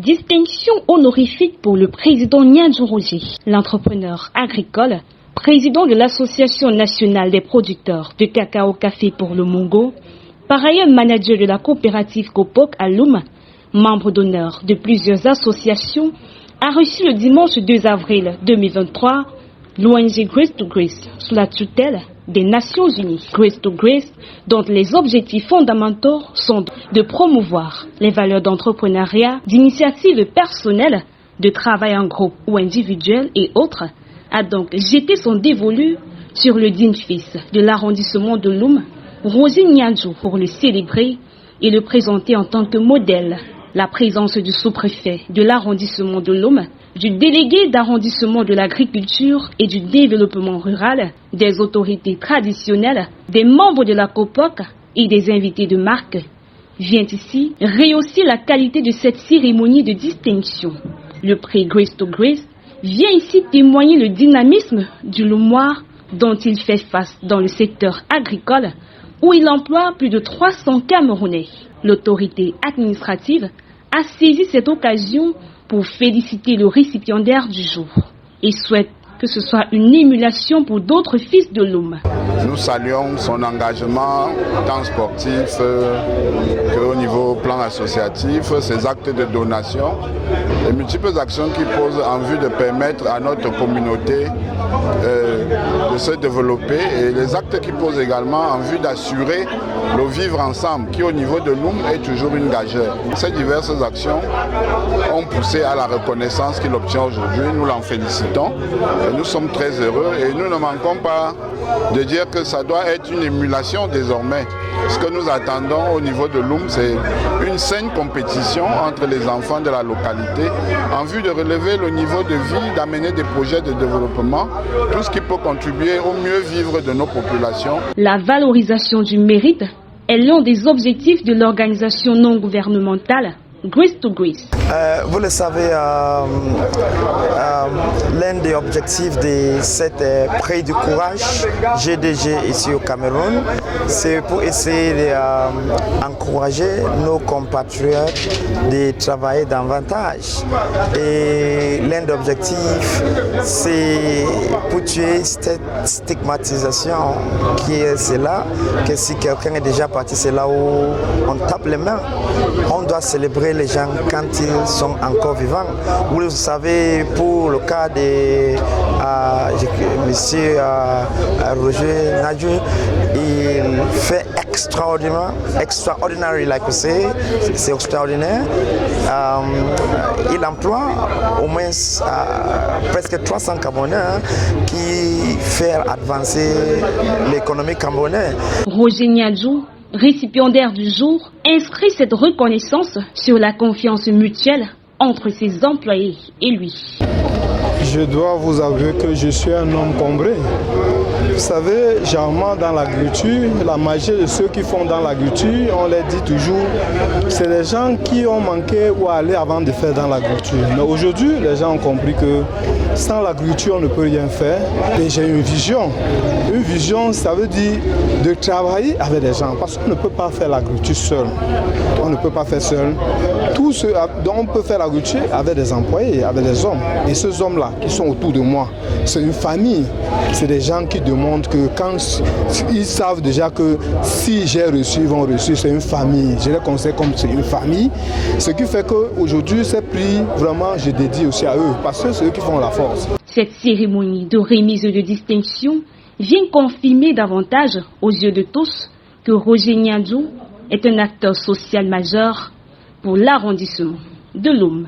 Distinction honorifique pour le président Niadjou Roger, l'entrepreneur agricole, président de l'Association nationale des producteurs de cacao-café pour le Mongo, par ailleurs manager de la coopérative Copok à Loum, membre d'honneur de plusieurs associations, a reçu le dimanche 2 avril 2023 l'ONG Grace to Grace sous la tutelle des Nations Unies. Grace to Grace, dont les objectifs fondamentaux sont de promouvoir les valeurs d'entrepreneuriat, d'initiatives personnelles, de travail en groupe ou individuel et autres, a donc jeté son dévolu sur le digne fils de l'arrondissement de Loum, Roger Niadjou, pour le célébrer et le présenter en tant que modèle. La présence du sous-préfet de l'arrondissement de Loum, du délégué d'arrondissement de l'agriculture et du développement rural, des autorités traditionnelles, des membres de la COPOC et des invités de marque vient ici rehausser la qualité de cette cérémonie de distinction. Le prix Grace to Grace vient ici témoigner le dynamisme du Loumois dont il fait face dans le secteur agricole où il emploie plus de 300 Camerounais. L'autorité administrative a saisi cette occasion pour féliciter le récipiendaire du jour et souhaite que ce soit une émulation pour d'autres fils de Loum. Nous saluons son engagement tant sportif qu'au niveau plan associatif, ses actes de donation, les multiples actions qu'il pose en vue de permettre à notre communauté de se développer et les actes qu'il pose également en vue d'assurer le vivre ensemble qui au niveau de Loum est toujours une gageure. Ces diverses actions ont poussé à la reconnaissance qu'il obtient aujourd'hui. Nous l'en félicitons. Nous sommes très heureux et nous ne manquons pas de dire que ça doit être une émulation désormais. Ce que nous attendons au niveau de Loum, c'est une saine compétition entre les enfants de la localité en vue de relever le niveau de vie, d'amener des projets de développement, tout ce qui peut contribuer au mieux vivre de nos populations. La valorisation du mérite est l'un des objectifs de l'organisation non gouvernementale Grace to Grace. Vous le savez, l'un des objectifs de cette prix du courage GDG ici au Cameroun, c'est pour essayer d'encourager nos compatriotes de travailler davantage. Et l'un des objectifs, c'est pour tuer cette stigmatisation qui est là, que si quelqu'un est déjà parti, c'est là où on tape les mains. On doit célébrer les gens quand ils sont encore vivants. Vous savez, pour le cas de monsieur Roger Niadjou, il fait extraordinary, like we say, c'est extraordinaire. Il emploie au moins presque 300 Camerounais qui fait avancer l'économie camerounaise. Roger Niadjou, récipiendaire du jour, inscrit cette reconnaissance sur la confiance mutuelle entre ses employés et lui. Je dois vous avouer que je suis un homme combré. Vous savez, généralement dans l'agriculture, la majorité de ceux qui font dans l'agriculture, on les dit toujours, c'est les gens qui ont manqué ou aller avant de faire dans l'agriculture. Mais aujourd'hui, les gens ont compris que sans l'agriculture, on ne peut rien faire. Et j'ai une vision. Une vision, ça veut dire de travailler avec des gens. Parce qu'on ne peut pas faire l'agriculture seul. On ne peut pas faire seul. Tout ce dont on peut faire l'agriculture avec des employés, avec des hommes. Et ces hommes-là qui sont autour de moi, c'est une famille. C'est des gens qui demandent que quand ils savent déjà que si j'ai reçu, ils vont reçu, c'est une famille. Je les considère comme c'est une famille. Ce qui fait qu'aujourd'hui, ces prix, vraiment, je dédie aussi à eux. Parce que c'est eux qui font la force. Cette cérémonie de remise de distinction vient confirmer davantage aux yeux de tous que Roger Niadjou est un acteur social majeur pour l'arrondissement de Loum.